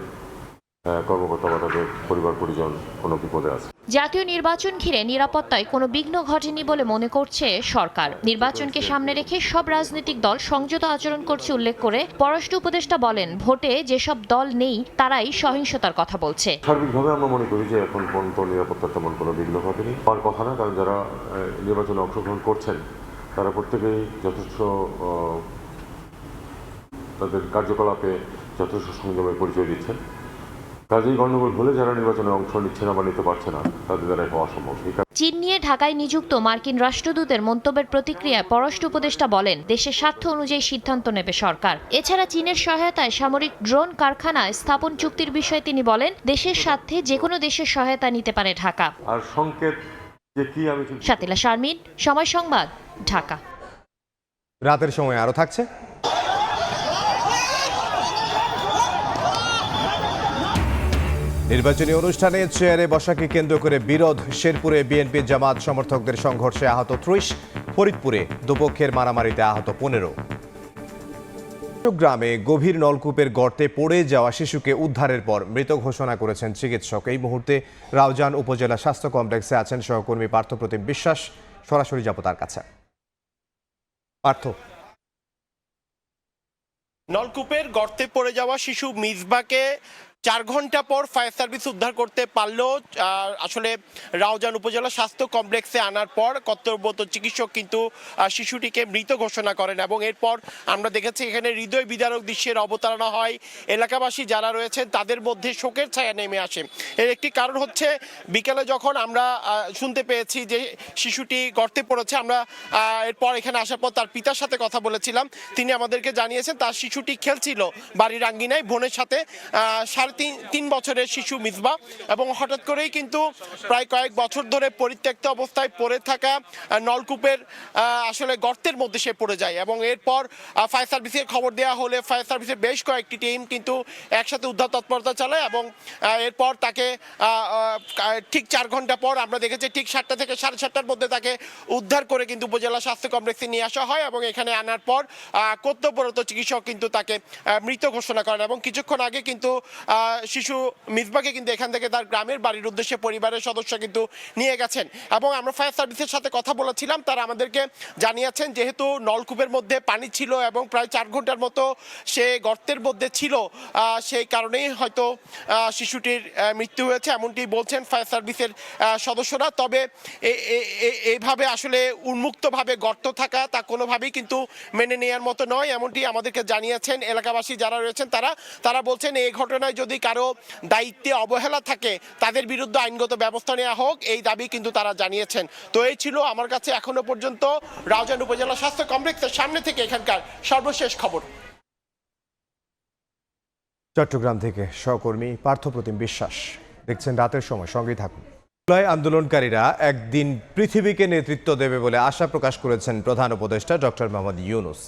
কর্মকর্তা বা তাদের পরিবার পরিজন কোনো বিপদে আছে। জাতীয় নির্বাচন ঘিরে নিরাপত্তায় কোনো বিঘ্ন ঘটেনি বলে মনে করছে সরকার। নির্বাচনকে সামনে রেখে সব রাজনৈতিক দল সংযত আচরণ করছে উল্লেখ করে পররাষ্ট্র উপদেষ্টা বলেন, ভোটে যেসব দল নেই তারাই সহিংসতার কথা বলছে। সার্বিকভাবে আমরা মনে করি যে এখন পর্যন্ত নিরাপত্তার তেমন কোনো বিঘ্ন ঘটেনি। তার কথা না, কারণ যারা নির্বাচনে অংশগ্রহণ করছেন তারা প্রত্যেকেই যথেষ্ট তাদের কার্যকলাপে যথেষ্ট সংযমের পরিচয় দিচ্ছেন। কাজেই গণ্ডগোল হলে যারা নির্বাচনে অংশ নিচ্ছে না বা নিতে পারছে না তাদের দ্বারা হওয়া সম্ভব। চীন নিয়ে ঢাকায় নিযুক্ত মার্কিন রাষ্ট্রদূতের মন্তব্যের প্রতিক্রিয়ায় পররাষ্ট্র উপদেষ্টা বলেন, দেশের স্বার্থ অনুযায়ী সিদ্ধান্ত নেবে সরকার। এছাড়া চীনের সহায়তায় সামরিক ড্রোন কারখানা স্থাপন চুক্তির বিষয়ে তিনি বলেন, দেশের স্বার্থে যে কোনো দেশের সহায়তা নিতে পারে ঢাকা। আর সংকেত যে কি আমি শাতিলা শারমিন, সময় সংবাদ, ঢাকা। রাতের সময় আরো থাকছে নির্বাচনী অনুষ্ঠানে চেয়ারে বসাকে কেন্দ্র করে বিরোধ। শেরপুরে বিএনপি জামাত সমর্থকদের সংঘর্ষে আহত 30, ফরিদপুরে দুপক্ষের মারামারিতে আহত 15। চট্টগ্রামে গভীর নলকূপের গর্তে পড়ে যাওয়া শিশুকে উদ্ধারের পর মৃত ঘোষণা করেছেন চিকিৎসক। এই মুহূর্তে রাউজান উপজেলা স্বাস্থ্য কমপ্লেক্সে আছেন সহকর্মী পার্থপ্রতিম বিশ্বাস। সরাসরি যাব তার কাছে। পার্থ, নলকূপের গর্তে পড়ে যাওয়া শিশু মিসবাকে 4 ঘন্টা পর ফায়ার সার্ভিস উদ্ধার করতে পারলো। আসলে রাউজান উপজেলা স্বাস্থ্য কমপ্লেক্সে আনার পর কর্তব্যরত চিকিৎসক কিন্তু শিশুটিকে মৃত ঘোষণা করেন এবং এরপর আমরা দেখেছি এখানে হৃদয় বিদারক দৃশ্যের অবতারণা হয়। এলাকাবাসী যারা রয়েছেন তাদের মধ্যে শোকের ছায়া নেমে আসে। এর একটি কারণ হচ্ছে বিকেলে যখন আমরা শুনতে পেয়েছি যে শিশুটি গর্তে পড়েছে, আমরা এরপর এখানে আসার পর তার পিতার সাথে কথা বলেছিলাম। তিনি আমাদেরকে জানিয়েছেন তার শিশুটি খেলছিল বাড়ির আঙ্গিনায় বোনের সাথে। তিন বছরের শিশু মিসবা এবং হঠাৎ করেই কিন্তু প্রায় কয়েক বছর ধরে পরিত্যক্ত অবস্থায় পড়ে থাকা নলকূপের আসলে গর্তের মধ্যে সে পড়ে যায় এবং এরপর ফায়ার সার্ভিসে খবর দেওয়া হলে ফায়ার সার্ভিসের বেশ কয়েকটি টিম কিন্তু একসাথে উদ্ধার তৎপরতা চালায় এবং এরপর তাকে ঠিক 4 ঘন্টা পর আমরা দেখেছি ঠিক 7টা থেকে 7:30টার মধ্যে তাকে উদ্ধার করে কিন্তু উপজেলা স্বাস্থ্য কমপ্লেক্সে নিয়ে আসা হয় এবং এখানে আনার পর কর্তব্যরত চিকিৎসক কিন্তু তাকে মৃত ঘোষণা করেন এবং কিছুক্ষণ আগে কিন্তু শিশু মিসবাকে কিন্তু এখান থেকে তার গ্রামের বাড়ির উদ্দেশ্যে পরিবারের সদস্য কিন্তু নিয়ে গেছেন এবং আমরা ফায়ার সার্ভিসের সাথে কথা বলেছিলাম, তারা আমাদেরকে জানিয়েছেন যেহেতু নলকূপের মধ্যে পানি ছিল এবং প্রায় 4 ঘন্টার মতো সে গর্তের মধ্যে ছিল, সেই কারণেই হয়তো শিশুটির মৃত্যু হয়েছে এমনটি বলছেন ফায়ার সার্ভিসের সদস্যরা। তবে এইভাবে আসলে উন্মুক্তভাবে গর্ত থাকা তা কোনোভাবেই কিন্তু মেনে নেওয়ার মতো নয়, এমনটি আমাদেরকে জানিয়েছেন এলাকাবাসী যারা রয়েছেন। তারা বলছেন এই ঘটনায় যদি কারো দায়িত্বে অবহেলা থাকে তাদের বিরুদ্ধে আইনগত ব্যবস্থা নেওয়া হোক, এই দাবি কিন্তু তারা জানিয়েছেন। তো এই ছিল আমার কাছে এখনো পর্যন্ত রাউজান উপজেলা স্বাস্থ্য কমপ্লেক্সের সামনে থেকে এখানকার সর্বশেষ খবর। চট্টগ্রাম থেকে সহকর্মী পার্থপ্রতিম বিশ্বাস দেখছেন রাতের সময়, সঙ্গেই থাকুন। জুলাই আন্দোলনকারীরা একদিন পৃথিবীকে নেতৃত্ব দেবে বলে আশা প্রকাশ করেছেন প্রধান উপদেষ্টা doctor Mohammad Yunus.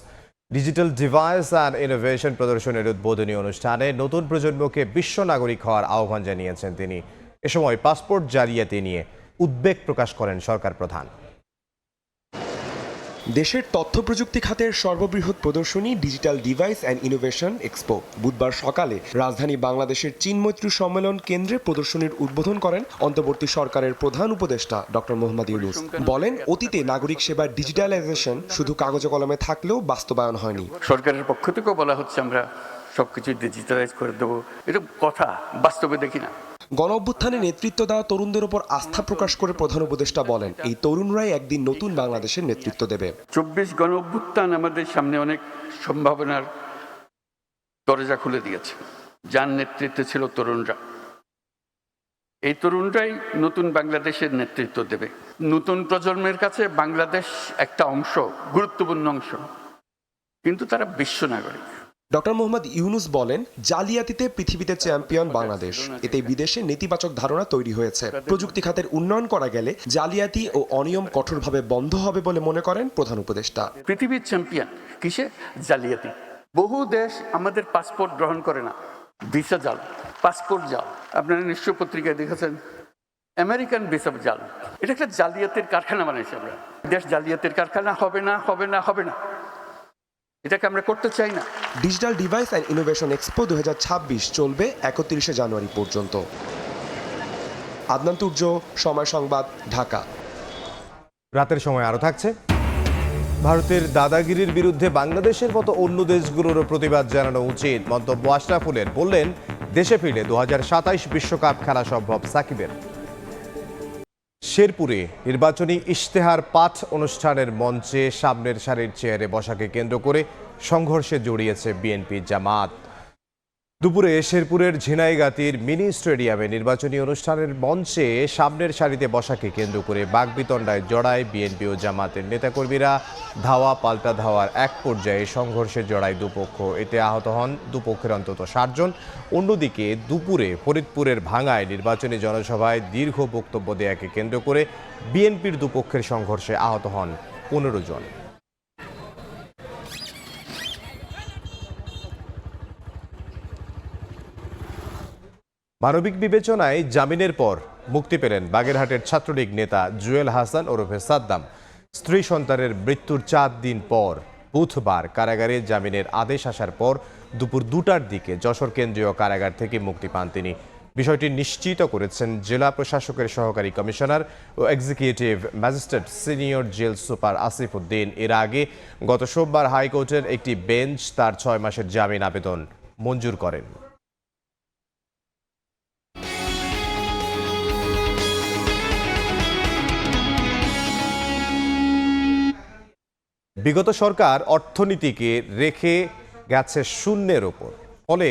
Digital device and innovation প্রদর্শনের উদ্বোধনী অনুষ্ঠানে নতুন প্রজন্মকে বিশ্ব নাগরিক হওয়ার আহ্বান জানিয়েছেন তিনি। এ সময় পাসপোর্ট জালিয়াতি নিয়ে উদ্বেগ প্রকাশ করেন সরকার প্রধান। দেশের তথ্য প্রযুক্তি খাতের সর্ববৃহৎ প্রদর্শনী digital device and innovation expo বুধবার সকালে রাজধানী বাংলাদেশের চীন মৈত্রী সম্মেলন কেন্দ্রে প্রদর্শনীর উদ্বোধন করেন অন্তর্বর্তী সরকারের প্রধান উপদেষ্টা ডক্টর মোহাম্মদ ইউনূস। বলেন, অতীতে নাগরিক সেবার ডিজিটালাইজেশন শুধু কাগজে কলমে থাকলেও বাস্তবায়ন হয়নি। সরকারের পক্ষ থেকেও বলা হচ্ছে আমরা সবকিছু ডিজিটালাইজ করে দেবো, এটা কথা, বাস্তবে দেখি না। গণ অভ্যুত্থানে নেতৃত্ব দেওয়া তরুণদের উপর আস্থা প্রকাশ করে প্রধান উপদেষ্টা বলেন, এই তরুণরাই একদিন নতুন বাংলাদেশের নেতৃত্ব দেবে। 24 গণ অভ্যুত্থান আমাদের সামনে অনেক সম্ভাবনার দরজা খুলে দিয়েছে, যার নেতৃত্বে ছিল তরুণরা। এই তরুণরাই নতুন বাংলাদেশের নেতৃত্ব দেবে। নতুন প্রজন্মের কাছে বাংলাদেশ একটা অংশ, গুরুত্বপূর্ণ অংশ, কিন্তু তারা বিশ্ব নাগরিক। ডক্টর মোহাম্মদ ইউনূস বলেন, জালিয়াতিতে পৃথিবীতে চ্যাম্পিয়ন বাংলাদেশ। এতে বিদেশে নেতিবাচক ধারণা তৈরি হয়েছে। প্রযুক্তি খাতের উন্নয়ন করা গেলে জালিয়াতি ও অনিয়ম কঠোরভাবে বন্ধ হবে বলে মনে করেন প্রধান উপদেষ্টা। পৃথিবীর চ্যাম্পিয়ন কিসে? জালিয়াতি। বহু দেশ আমাদের পাসপোর্ট গ্রহণ করে না, ভিসা জাল, পাসপোর্ট জাল। আপনারা নিশ্চয় পত্রিকায় দেখেছেন আমেরিকান ভিসা জাল। এটা একটা জালিয়াতির কারখানা বানাইছে আমরা। দেশ জালিয়াতির কারখানা হবে না, হবে না, হবে না, এটাকে আমরা করতে চাই না। Digital device and innovation expo 2026 চলবে 31 জানুয়ারি পর্যন্ত। আদনান তুর্য, সময় সংবাদ, ঢাকা। রাতের সময় আরও থাকছে, ভারতের দাদাগিরির বিরুদ্ধে বাংলাদেশের মতো অন্য দেশগুলোরও প্রতিবাদ জানানো উচিত মন্তব্য আশরাফুলের। বললেন, দেশে ফিরে 2027 বিশ্বকাপ খেলা সম্ভব সাকিবের। শেরপুরে নির্বাচনী ইশতেহার পাঠ অনুষ্ঠানের মঞ্চে সামনের সারির চেয়ারে বসাকে কেন্দ্র করে সংঘর্ষে জড়িয়েছে বিএনপি জামাত। দুপুরে শেরপুরের ঝিনাইগাতির মিনি স্টেডিয়ামে নির্বাচনী অনুষ্ঠানের মঞ্চে সামনের সারিতে বসাকে কেন্দ্র করে বাকবিতণ্ডায় জড়ায় বিএনপি ও জামাতের নেতাকর্মীরা। ধাওয়া পাল্টা ধাওয়ার এক পর্যায়ে সংঘর্ষে জড়ায় দুপক্ষ। এতে আহত হন দুপক্ষের অন্তত 7 জন। অন্যদিকে দুপুরে ফরিদপুরের ভাঙ্গায় নির্বাচনী জনসভায় দীর্ঘ বক্তব্য দেয়াকে কেন্দ্র করে বিএনপির দুপক্ষের সংঘর্ষে আহত হন 15 জন। মানবিক বিবেচনায় জামিনের পর মুক্তি পেলেন বাগেরহাটের ছাত্রলীগ নেতা জুয়েল হাসান ওরফে সাদ্দাম। স্ত্রী সন্তানের মৃত্যুর 4 দিন পর বুধবার কারাগারে জামিনের আদেশ আসার পর দুপুর 2টার দিকে যশোর কেন্দ্রীয় কারাগার থেকে মুক্তি পান তিনি। বিষয়টি নিশ্চিত করেছেন জেলা প্রশাসকের সহকারী কমিশনার ও executive magistrate senior jail super Asif Uddin. এর আগে গত সোমবার হাইকোর্টের একটি বেঞ্চ তার 6 মাসের জামিন আবেদন মঞ্জুর করেন। বিগত সরকার অর্থনীতিকে রেখে গেছে শূন্যের ওপর। ফলে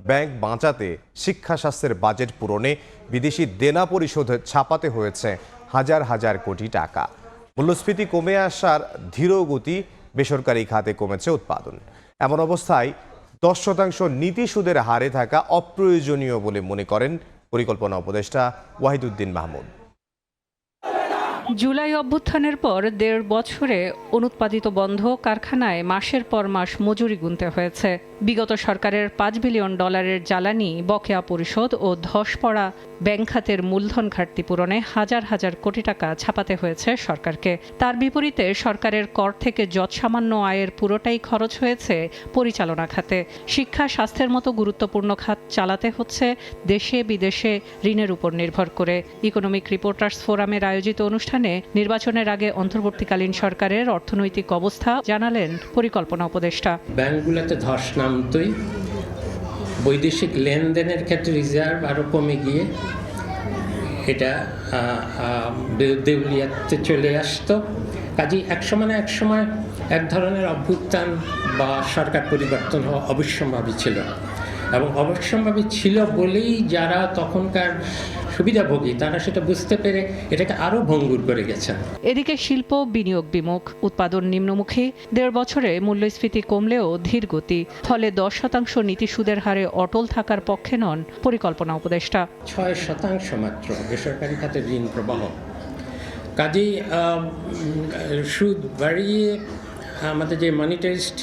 ব্যাংক বাঁচাতে, শিক্ষা স্বাস্থ্যের বাজেট পূরণে বিদেশি দেনা পরিশোধে ছাপাতে হয়েছে হাজার হাজার কোটি টাকা। মূল্যস্ফীতি কমে আসার ধীর গতি, বেসরকারি খাতে কমেছে উৎপাদন। এমন অবস্থায় 10% নীতি সুদের হারে থাকা অপ্রয়োজনীয় বলে মনে করেন পরিকল্পনা উপদেষ্টা ওয়াহিদুদ্দিন মাহমুদ। জুলাই অভ্যুত্থানের পর 1.5 বছরে অনুৎপাদিত বন্ধ কারখানায় মাসের পর মাস মজুরি গুনতে হয়েছে। বিগত সরকারের $5 বিলিয়ন জ্বালানি বকেয়া পরিশোধ ও ধস পড়া ব্যাংক খাতের মূলধন ঘাটতি পূরণে হাজার হাজার কোটি টাকা ছাপাতে হয়েছে সরকারকে। তার বিপরীতে সরকারের কর থেকে যৎসামান্য আয়ের পুরোটাই খরচ হয়েছে পরিচালনা খাতে। শিক্ষা, স্বাস্থ্যের মতো গুরুত্বপূর্ণ খাত চালাতে হচ্ছে দেশে বিদেশে ঋণের উপর নির্ভর করে। ইকোনমিক রিপোর্টার্স ফোরামের আয়োজিত অনুষ্ঠানে নির্বাচনের আগে অন্তর্বর্তীকালীন সরকারের অর্থনৈতিক অবস্থা জানালেন পরিকল্পনা উপদেষ্টা। ব্যাংকগুলোতে ধস নামতই, বৈদেশিক লেনদেনের ক্ষেত্রে রিজার্ভ আরও কমে গিয়ে এটা দেউলিয়াতে চলে আসতো। কাজেই একসময় এক ধরনের অভ্যুত্থান বা সরকার পরিবর্তন হওয়া অবশ্যম্ভাবী ছিল, এবং অবশ্যম্ভাবী ছিল বলেই যারা তখনকার সুবিধাভোগী তারা সেটা বুঝতে পেরে এটাকে আরও ভঙ্গুর করে গেছেন। এদিকে শিল্প বিনিয়োগ বিমুখ, উৎপাদন নিম্নমুখী। 1.5 বছরে মূল্যস্ফীতি কমলেও ধীর গতি, ফলে 10% নীতি সুদের হারে অটল থাকার পক্ষে নন পরিকল্পনা উপদেষ্টা। 6% মাত্র বেসরকারি খাতে ঋণ প্রবাহ। কাজেই সুদ বাড়িয়ে আমাদের যে মনিটারিস্ট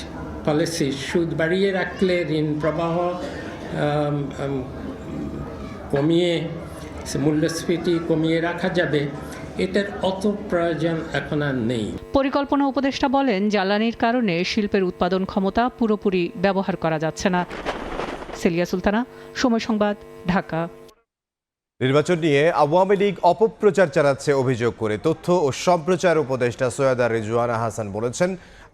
পলিসি, সুদ বাড়িয়ে রাখলে ঋণ প্রবাহ কমিয়ে মূল্যস্ফীতি কমিয়ে রাখা যাবে, এটার অত প্রয়োজন এখন আর নেই। পরিকল্পনা উপদেষ্টা বলেন, জ্বালানির কারণে শিল্পের উৎপাদন ক্ষমতা পুরোপুরি ব্যবহার করা যাচ্ছে না। সেলিয়া সুলতানা, সময় সংবাদ, ঢাকা। নির্বাচন নিয়ে আওয়ামী লীগ অপপ্রচার চালাচ্ছে অভিযোগ করে তথ্য ও সম্প্রচার উপদেষ্টা সৈয়দা রিজওয়ানা হাসান বলেছেন,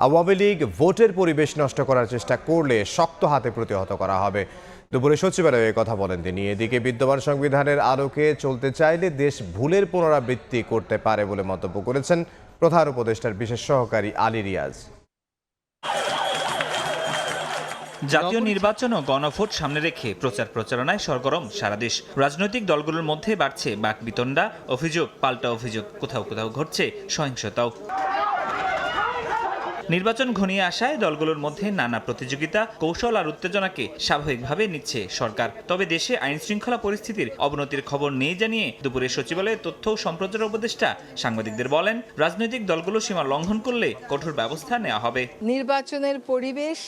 আওয়ামী লীগ ভোটের পরিবেশ নষ্ট করার চেষ্টা করলে শক্ত হাতে প্রতিহত করা হবে। দুপুরে সচিবালয়ে কথা বলেন তিনি। এদিকে বিদ্যমান সংবিধানের আলোকে চলতে চাইলে দেশ ভুলের পুনরাবৃত্তি করতে পারে বলে মন্তব্য করেছেন প্রধান উপদেষ্টার বিশেষ সহকারী আলী রিয়াজ। জাতীয় নির্বাচন ও গণভোট সামনে রেখে প্রচারণায় সরগরম সারা দেশ। রাজনৈতিক দলগুলোর মধ্যে বাড়ছে বাকবিতণ্ডা, অভিযোগ পাল্টা অভিযোগ, কোথাও ঘটছে সহিংসতাও। নির্বাচন ঘনিয়ে আসায় দলগুলোর মধ্যে নানা প্রতিযোগিতা, কৌশল আর উত্তেজনাকে স্বাভাবিকভাবে নিচ্ছে সরকার। তবে দেশে আইন শৃঙ্খলা পরিস্থিতির অবনতির খবর নেই জানিয়ে দুপুরে সচিবালয়ে তথ্য ও সম্প্রচার উপদেষ্টা সাংবাদিকদের বলেন, রাজনৈতিক দলগুলো সীমা লঙ্ঘন করলে কঠোর ব্যবস্থা নেওয়া হবে। নির্বাচনের পরিবেশ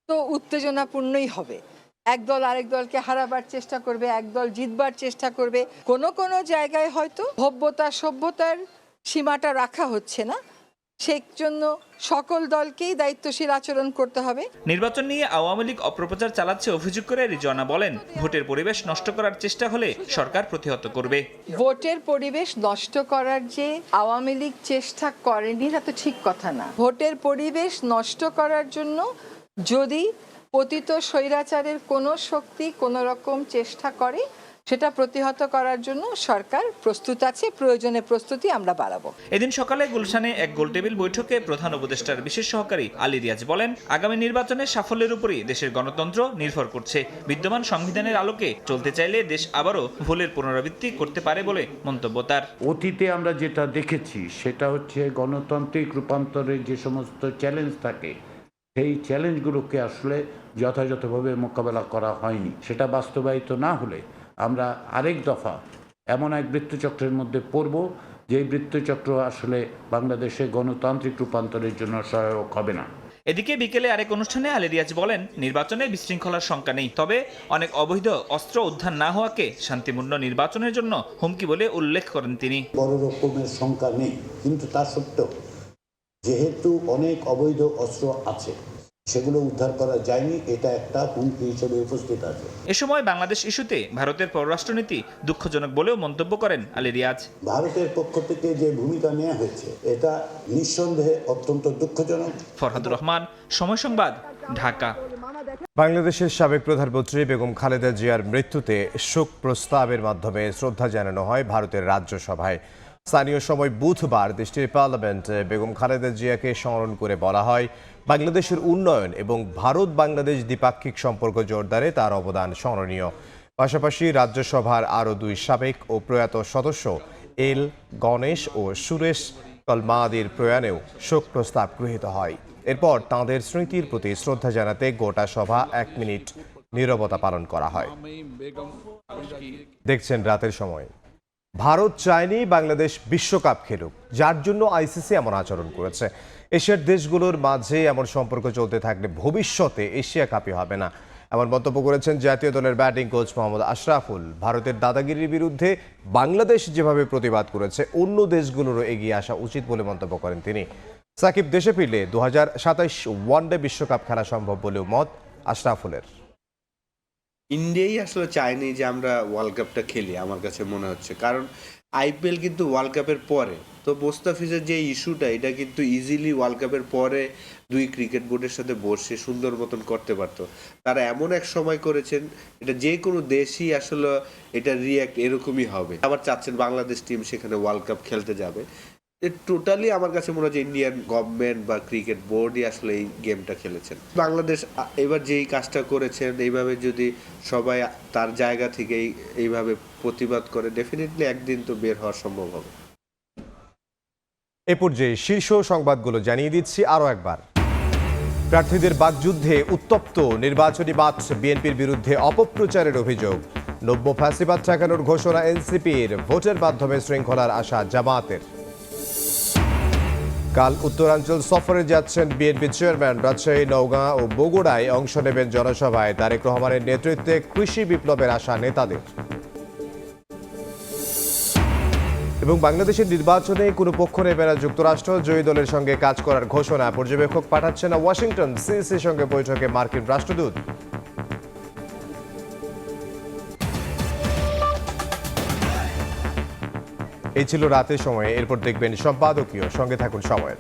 তো উত্তেজনাপূর্ণই হবে। একদল আরেক দলকে হারাবার চেষ্টা করবে, একদল জিতবার চেষ্টা করবে। কোনো জায়গায় হয়তো ভব্যতা সভ্যতার সীমাটা রাখা হচ্ছে না, সেই জন্য সকল দলকেই দায়িত্বশীল আচরণ করতে হবে। নির্বাচন নিয়ে আওয়ামী লীগ অপপ্রচার চালাচ্ছে অভিযোগ করে রিজওয়ানা বলেন, ভোটের পরিবেশ নষ্ট করার চেষ্টা হলে সরকার প্রতিহত করবে। ভোটের পরিবেশ নষ্ট করার যে আওয়ামী লীগ চেষ্টা করেনি তা তো ঠিক কথা না। ভোটের পরিবেশ নষ্ট করার জন্য যদি পতিত স্বৈরাচারের কোনো শক্তি কোনো রকম চেষ্টা করে, সেটা প্রতিহত করার জন্য সরকার প্রস্তুত আছে। প্রয়োজনে প্রস্তুতি আমরা বাড়াবো। এদিন সকালে গুলশানে এক গোলটেবিল বৈঠকে প্রধান উপদেষ্টার বিশেষ সহকারী আলী রিয়াজ বলেন, আগামী নির্বাচনের সাফল্যের উপরই দেশের গণতন্ত্র নির্ভর করছে। বিদ্যমান সংবিধানের আলোকে চলতে চাইলে দেশ আবারও ভুলের পুনরাবৃত্তি করতে পারে বলে মন্তব্য তার। অতীতে আমরা যেটা দেখেছি সেটা হচ্ছে গণতান্ত্রিক রূপান্তরের যে সমস্ত চ্যালেঞ্জ থাকে, সেই চ্যালেঞ্জগুলোকে আসলে যথাযথভাবে মোকাবেলা করা হয়নি। সেটা বাস্তবায়িত না হলে আমরা আরেক দফা এমন এক বৃত্তচক্রের মধ্যে পড়ব, যে বৃত্তচক্র আসলে বাংলাদেশে গণতান্ত্রিক রূপান্তরের জন্য সহায়ক হবে না। এদিকে বিকেলে আরেক অনুষ্ঠানে আলী রিয়াজ বলেন, নির্বাচনে বিশৃঙ্খলার শঙ্কা নেই, তবে অনেক অবৈধ অস্ত্র উদ্ধার না হওয়াকে শান্তিপূর্ণ নির্বাচনের জন্য হুমকি বলে উল্লেখ করেন তিনি। বড় রকমের শঙ্কা নেই, কিন্তু তা সত্ত্বেও যেহেতু অনেক অবৈধ অস্ত্র আছে, সেগুলো উদ্ধার করা যায়নি, এটা একটা হুমকি হিসেবে উপস্থিত আছে। এ সময় বাংলাদেশ ইস্যুতে ভারতের পররাষ্ট্রনীতি দুঃখজনক বলেও মন্তব্য করেন আলী রিয়াজ। ভারতের পক্ষ থেকে যে ভূমিকা নেওয়া হয়েছে এটা নিঃসন্দেহে অত্যন্ত দুঃখজনক। ফরহাদুর রহমান, সময় সংবাদ, ঢাকা। বাংলাদেশের সাবেক প্রধানমন্ত্রী বেগম খালেদা জিয়ার মৃত্যুতে শোক প্রস্তাবের মাধ্যমে শ্রদ্ধা জানানো হয় ভারতের রাজ্যসভায়। স্থানীয় সময় বুধবার দেশটির পার্লামেন্টে বেগম খালেদা জিয়াকে স্মরণ করে বলা হয়, বাংলাদেশের উন্নয়ন এবং ভারত বাংলাদেশ দ্বিপাক্ষিক সম্পর্ক জোরদারে তার অবদান স্মরণীয়। পাশাপাশি রাজ্যসভার আরও 2 সাবেক ও প্রয়াত সদস্য এল গণেশ ও সুরেশ কলমাদির প্রয়াণেও শোক প্রস্তাব গৃহীত হয়। এরপর তাঁদের স্মৃতির প্রতি শ্রদ্ধা জানাতে গোটা সভা 1 মিনিট নীরবতা পালন করা হয়। দেখছেন রাতের সময়। ভারত চায়নি বাংলাদেশ বিশ্বকাপ খেলুক, যার জন্য আইসিসি এমন আচরণ করেছে। এশিয়ার দেশগুলোর মাঝে এমন সম্পর্ক চলতে থাকলে ভবিষ্যতে এশিয়া কাপই হবে না, এমন মন্তব্য করেছেন জাতীয় দলের ব্যাটিং কোচ মোহাম্মদ আশরাফুল। ভারতের দাদাগিরির বিরুদ্ধে বাংলাদেশ যেভাবে প্রতিবাদ করেছে, অন্য দেশগুলোরও এগিয়ে আসা উচিত বলে মন্তব্য করেন তিনি। সাকিব দেশে ফিরলে 2027 ওয়ানডে বিশ্বকাপ খেলা সম্ভব বলেও মত আশরাফুলের। ইন্ডিয়াই আসলে চায়নি যে আমরা ওয়ার্ল্ড কাপটা খেলি, আমার কাছে মনে হচ্ছে, কারণ আইপিএল কিন্তু ওয়ার্ল্ড কাপের পরে। তো মোস্তাফিজের যে ইস্যুটা, এটা কিন্তু ইজিলি ওয়ার্ল্ড কাপের পরে 2 ক্রিকেট বোর্ডের সাথে বসে সুন্দর মতন করতে পারতো। তারা এমন এক সময় করেছেন, এটা যে কোনো দেশই আসলে এটা রিয়্যাক্ট এরকমই হবে। আবার চাচ্ছেন বাংলাদেশ টিম সেখানে ওয়ার্ল্ড কাপ খেলতে যাবে। টোটালি আমার কাছে মনে হয় যে ইন্ডিয়ান গভর্নমেন্ট বা ক্রিকেট বোর্ডই আসলে এই গেমটা খেলেছেন। বাংলাদেশ এবার যেই কাজটা করেছেন, এইভাবে যদি সবাই তার জায়গা থেকে এইভাবে প্রতিবাদ করে, ডেফিনেটলি একদিন তো বের হওয়া সম্ভব হবে। এ পর্যায়ে শীর্ষ সংবাদগুলো জানিয়ে দিচ্ছি আরও একবার। প্রার্থীদের বাকযুদ্ধে উত্তপ্ত নির্বাচনী মাঠ, বিএনপির বিরুদ্ধে অপপ্রচারের অভিযোগ। নব্য ফ্যাসিবাদ ঠেকানোর ঘোষণা এনসিপির, ভোটের মাধ্যমে শৃঙ্খলার আশা জামায়াতের। কাল উত্তরাঞ্চল সফরে যাচ্ছেন বিএনপি চেয়ারম্যান। রাজশাহী, নওগাঁ ও বগুড়ায় অংশ নেবেন জনসভায়। তারেক রহমানের নেতৃত্বে কৃষি বিপ্লবের আশা নেতাদের। এবং বাংলাদেশের নির্বাচনে কোনো পক্ষ নেবে না যুক্তরাষ্ট্র, জয়ী দলের সঙ্গে কাজ করার ঘোষণা। পর্যবেক্ষক পাঠাচ্ছে না ওয়াশিংটন, সিইসির সঙ্গে বৈঠকে মার্কিন রাষ্ট্রদূত। এই ছিল রাতের সময়ে। এরপর দেখবেন সম্পাদকীয়। সঙ্গে থাকুন সময়ের।